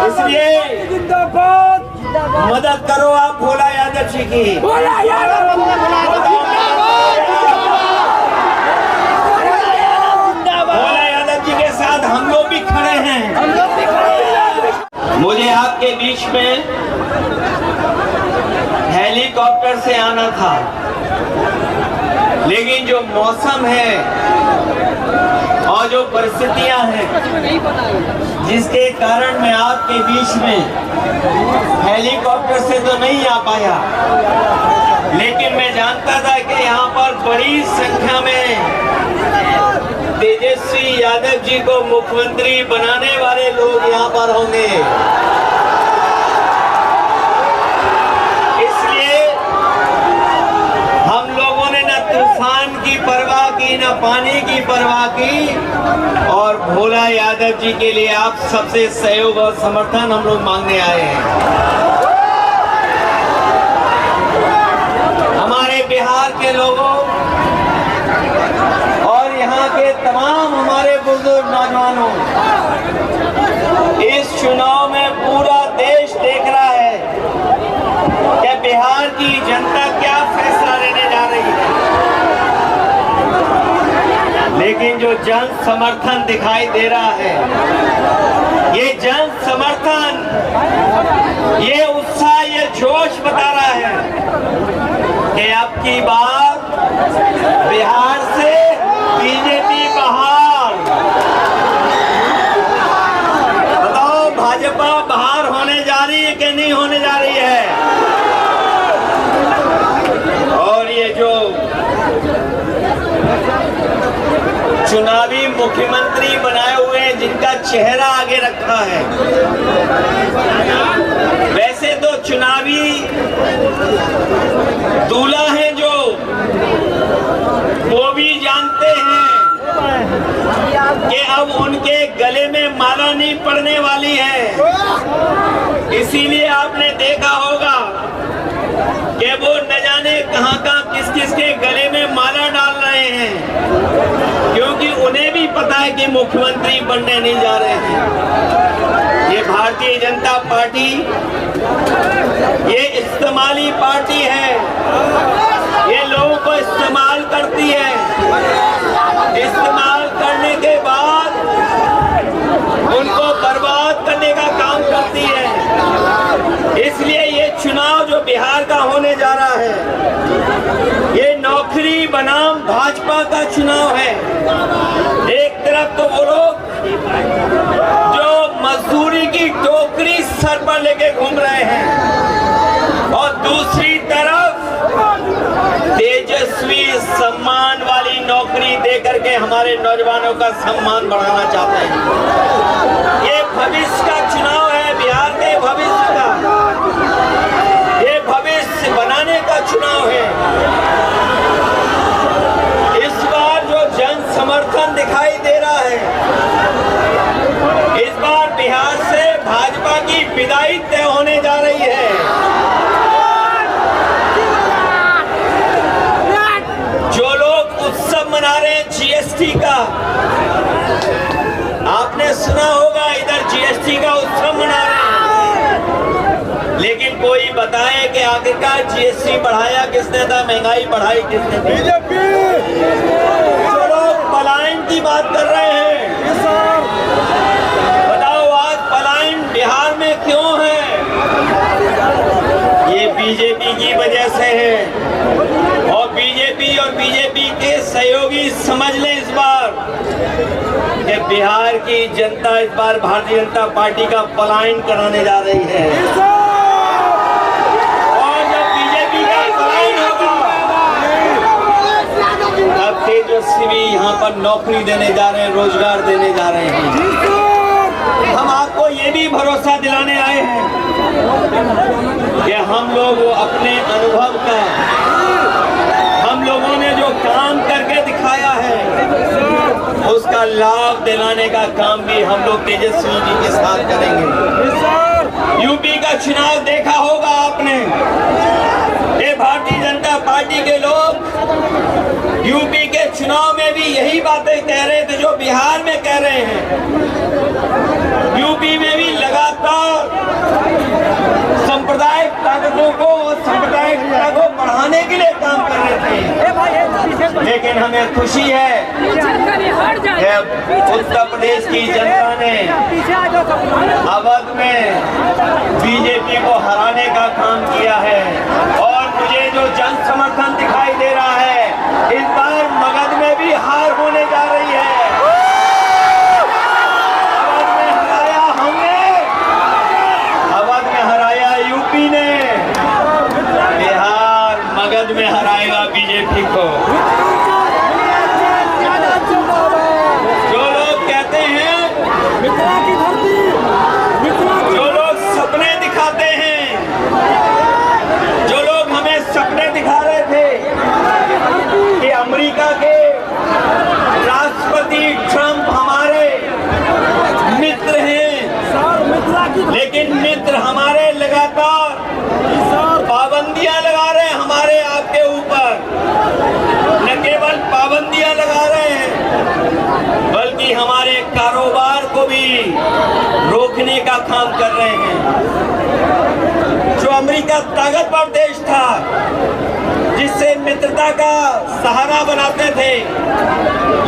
इसलिए मदद करो आप भोला यादव जी की। भोला यादव जी के साथ हम लोग भी खड़े हैं। मुझे आपके बीच में हेलीकॉप्टर से आना था, लेकिन जो मौसम है और जो परिस्थितियां हैं जिसके कारण मैं आपके बीच में हेलीकॉप्टर से तो नहीं आ पाया, लेकिन मैं जानता था कि यहाँ पर बड़ी संख्या में तेजस्वी यादव जी को मुख्यमंत्री बनाने वाले लोग यहाँ पर होंगे। इसलिए हम लोगों ने न तूफान की परवाह की, न पानी की परवाह की, और भोला यादव जी के लिए आप सबसे सहयोग और समर्थन हम लोग मांगने आए हैं। हमारे बिहार के लोगों और यहाँ के तमाम हमारे बुजुर्ग नौजवानों, इस चुनाव में पूरा देश देख रहा है कि बिहार की जनता क्या फैसला लेने जा रही है। लेकिन जो जन समर्थन दिखाई दे रहा है, ये जन समर्थन, ये उत्साह, ये जोश बता रहा है कि अब की बार बिहार से बीजेपी बाहर। बताओ भाजपा बाहर होने जा रही है कि नहीं होने जा रही है? और ये जो चुनावी मुख्यमंत्री बनाए हुए हैं, जिनका चेहरा आगे रखा है, वैसे तो चुनावी दूल्हा हैं जो, वो भी जानते हैं कि अब उनके गले में माला नहीं पड़ने वाली है। इसीलिए आपने देखा होगा कि वो न जाने कहां किस किस के गले में माला डाल रहे हैं, क्योंकि उन्हें भी पता है कि मुख्यमंत्री बनने नहीं जा रहे हैं। ये भारतीय जनता पार्टी ये इस्तेमाली पार्टी है, ये लोगों को इस्तेमाल करती है। इस्तेमाल करने के बाद उनको बर्बाद करने का काम करती है। इसलिए ये चुनाव जो बिहार का होने जा रहा है, ये नौकरी बनाम भाजपा का चुनाव है। एक तरफ तो वो लोग जो मजदूरी की टोकरी सर पर लेके घूम रहे हैं, और दूसरी तरफ तेजस्वी सम्मान वाली नौकरी देकर के हमारे नौजवानों का सम्मान बढ़ाना चाहते हैं। ये भविष्य का चुनाव है, बिहार के भविष्य का, ये भविष्य बनाने का चुनाव है। इस बार जो जन समर्थन दिखाई दे रहा है, इस बार बिहार से भाजपा की विदाई तय होने जा रही है। जो लोग उत्सव मना रहे हैं जीएसटी का, आपने सुना होगा इधर जीएसटी का उत्सव मना रहे हैं, लेकिन कोई बताए कि आखिरकार जीएसटी बढ़ाया किसने था, महंगाई बढ़ाई किसने थी? बीजेपी। जो लोग पलायन की बात कर रहे हैं, बताओ आज पलायन बिहार में क्यों है? ये बीजेपी की वजह से है, और बीजेपी और बीजेपी के सहयोगी समझ लें इस बार कि बिहार की जनता इस बार भारतीय जनता पार्टी का पलायन कराने जा रही है। और जब बीजेपी का पलायन होगा, तब तेजस्वी भी यहाँ पर नौकरी देने जा रहे हैं, रोजगार देने जा रहे हैं। हम आपको ये भी भरोसा दिलाने आए हैं कि हम लोग वो अपने अनुभव का, हम लोगों ने जो काम करके दिखाया है, उसका लाभ दिलाने का काम भी हम लोग तेजस्वी जी के साथ करेंगे। यूपी का चुनाव देखा होगा आपने, ये भारतीय जनता पार्टी के लोग यूपी के चुनाव में भी यही बातें कह रहे थे जो बिहार में कह रहे हैं। यूपी में भी लगातार लेकिन हमें खुशी है कि उत्तर प्रदेश की जनता ने अवध में बीजेपी को हराने का काम किया है और मुझे जो जन समर्थन दिखाई दे रहा है, इस बार मगध में भी हार होने जा रही है। अवध में हराया हमने, अवध में हराया यूपी ने, बिहार मगध में हराएगा बीजेपी को। जो लोग कहते हैं, जो लोग सपने दिखाते हैं, जो लोग हमें सपने दिखा रहे थे कि अमेरिका के राष्ट्रपति ट्रंप हमारे मित्र हैं, लेकिन मित्र हमारे लगातार पाबंदियां लगा रहे हैं हमारे आपके ऊपर। न केवल पाबंदियां लगा रहे हैं, बल्कि हमारे कारोबार को भी रोकने का काम कर रहे हैं। जो अमेरिका ताकतवर देश था, जिससे मित्रता का सहारा बनाते थे,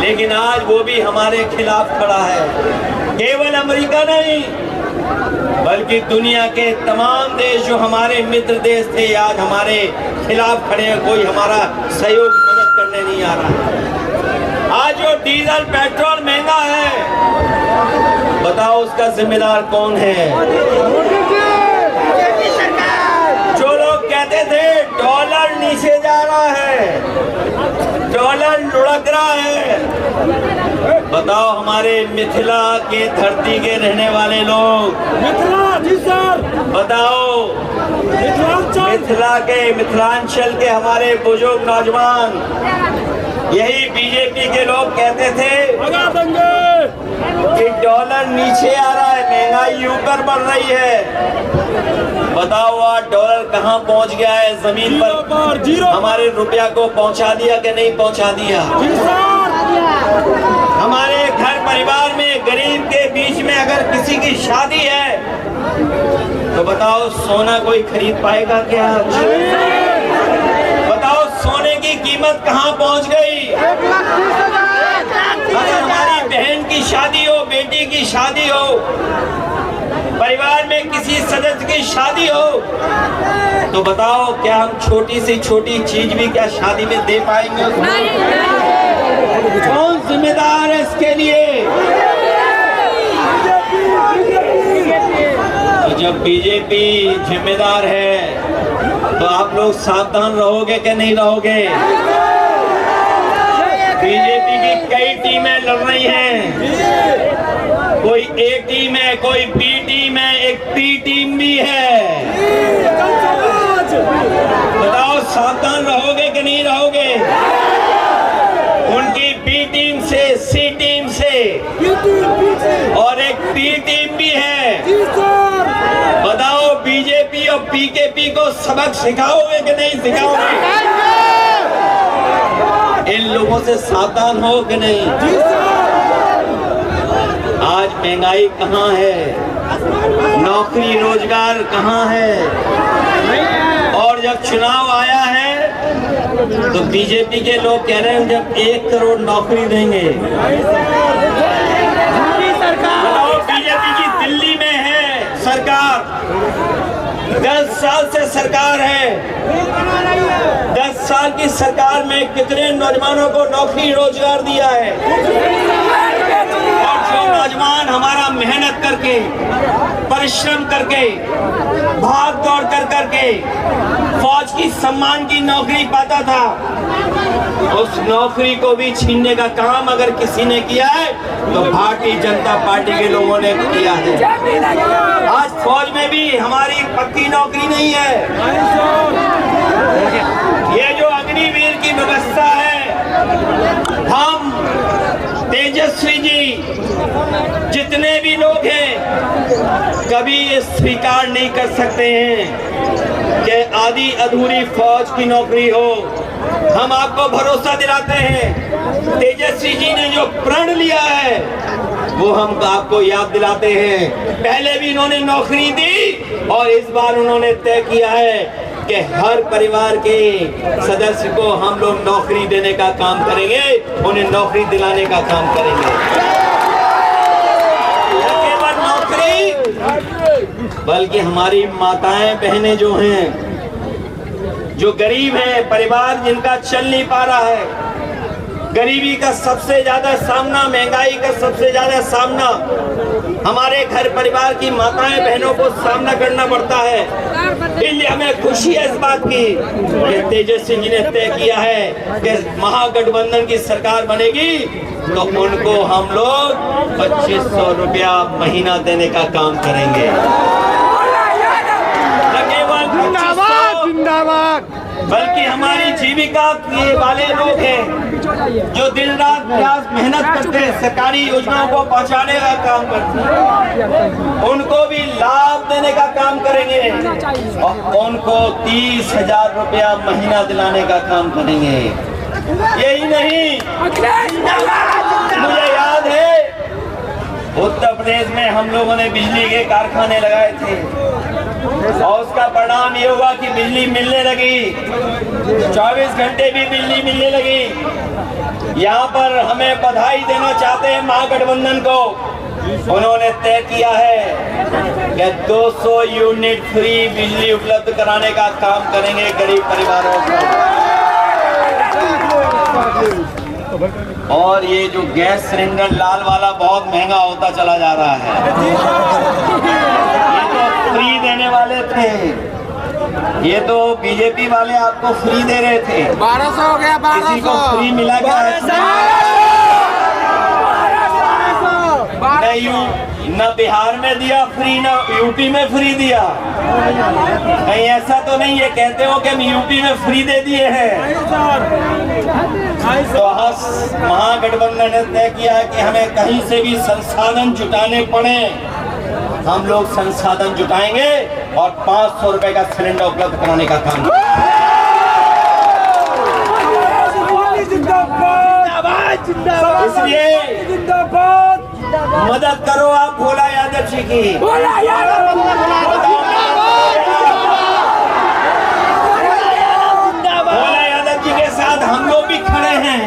लेकिन आज वो भी हमारे खिलाफ खड़ा है। केवल अमेरिका नहीं, बल्कि दुनिया के तमाम देश जो हमारे मित्र देश थे, आज हमारे खिलाफ खड़े हैं। कोई हमारा सहयोग मदद करने नहीं आ रहा। आज जो डीजल पेट्रोल महंगा है, बताओ उसका जिम्मेदार कौन है? जो लोग कहते थे डॉलर नीचे जा रहा है, डॉलर लुढ़क रहा है, बताओ हमारे मिथिला के धरती के रहने वाले लोग, जी सर, बताओ मिथिलांचल के हमारे बुजुर्ग नौजवान, यही बीजेपी के लोग कहते थे कि डॉलर नीचे आ रहा है, महंगाई ऊपर बढ़ रही है। बताओ आज डॉलर कहाँ पहुँच गया है? जमीन पर हमारे रुपया को पहुँचा दिया कि नहीं पहुँचा दिया? हमारे घर परिवार में गरीब के बीच में अगर किसी की शादी है, तो बताओ सोना कोई खरीद पाएगा क्या? बताओ सोने की कीमत कहाँ पहुँच गई? अगर हमारी बहन की शादी हो, बेटी की शादी हो, परिवार में किसी सदस्य की शादी हो, तो बताओ क्या हम छोटी से छोटी चीज भी क्या शादी में दे पाएंगे? कौन जिम्मेदार है इसके लिए? तो जब बीजेपी जिम्मेदार है, तो आप लोग सावधान रहोगे कि नहीं रहोगे? बीजेपी की कई टीमें लड़ रही हैं, कोई ए टीम है, कोई बी टीम है, एक पी टीम भी है। बताओ सावधान रहोगे कि नहीं रहोगे? उनकी बी टीम से, सी टीम से और एक पी टीम भी है। बताओ बीजेपी और पीकेपी को सबक सिखाओगे कि नहीं सिखाओगे? इन लोगों से सावधान हो कि नहीं? आज महंगाई कहाँ है? नौकरी रोजगार कहाँ है? और जब चुनाव आया है, तो बीजेपी के लोग कह रहे हैं जब 1 करोड़ नौकरी देंगे। बीजेपी की दिल्ली में है सरकार, 10 साल से सरकार है। 10 साल की सरकार में कितने नौजवानों को नौकरी रोजगार दिया है? और जो नौजवान हमारा मेहनत करके, परिश्रम करके, भाग दौड़ करके फौज की सम्मान की नौकरी पाता था, उस नौकरी को भी छीनने का काम अगर किसी ने किया है, तो भारतीय जनता पार्टी के लोगों ने किया है। आज फौज में भी हमारी पक्की नौकरी नहीं है। ये जो अग्निवीर की व्यवस्था है, हम तेजस्वी जी जितने भी लोग हैं, कभी ये स्वीकार नहीं कर सकते हैं कि आधी अधूरी फौज की नौकरी हो। हम आपको भरोसा दिलाते हैं, तेजस्वी जी ने जो प्रण लिया है, वो हम आपको याद दिलाते हैं। पहले भी इन्होंने नौकरी दी और इस बार उन्होंने तय किया है कि हर परिवार के सदस्य को हम लोग नौकरी देने का काम करेंगे, उन्हें नौकरी दिलाने का काम करेंगे। न केवल नौकरी, बल्कि हमारी माताएं बहनें जो हैं, जो गरीब हैं, परिवार जिनका चल नहीं पा रहा है, गरीबी का सबसे ज्यादा सामना, महंगाई का सबसे ज्यादा सामना हमारे घर परिवार की माताएं बहनों को सामना करना पड़ता है। इसलिए हमें खुशी है इस बात की कि तेजस्वी जी ने तय किया है कि महागठबंधन की सरकार बनेगी तो उनको हम लोग 2500 रुपया महीना देने का काम करेंगे। न केवल 2500 बल्कि हमारी जीविका के वाले लोग हैं जो दिन रात प्रयास मेहनत करते हैं, सरकारी योजनाओं को पहुंचाने का काम करते हैं, उनको भी लाभ देने का काम करेंगे और उनको 30,000 रुपया महीना दिलाने का काम करेंगे। यही नहीं, मुझे याद है उत्तर प्रदेश में हम लोगों ने बिजली के कारखाने लगाए थे और उसका परिणाम ये हुआ कि बिजली मिलने लगी, 24 घंटे भी बिजली मिलने लगी। यहाँ पर हमें बधाई देना चाहते हैं महागठबंधन को। उन्होंने तय किया है कि 200 यूनिट फ्री बिजली उपलब्ध कराने का काम करेंगे गरीब परिवारों को। और ये जो गैस सिलेंडर लाल वाला बहुत महंगा होता चला जा रहा है, ये तो फ्री देने वाले थे, ये तो बीजेपी वाले आपको फ्री दे रहे थे। 1200 हो गया, 1200 किसी को फ्री मिला क्या? न बिहार में दिया फ्री, न यूपी में फ्री दिया। कहीं ऐसा तो नहीं ये कहते हो कि हम यूपी में फ्री दे दिए हैं? तो महागठबंधन ने तय किया है कि हमें कहीं से भी संसाधन जुटाने पड़े, हम लोग संसाधन जुटाएंगे और 500 रुपए का सिलेंडर उपलब्ध कराने का काम। इसलिए मदद करो आप भोला यादव जी की। भोला यादव जी के साथ हम लोग भी खड़े हैं।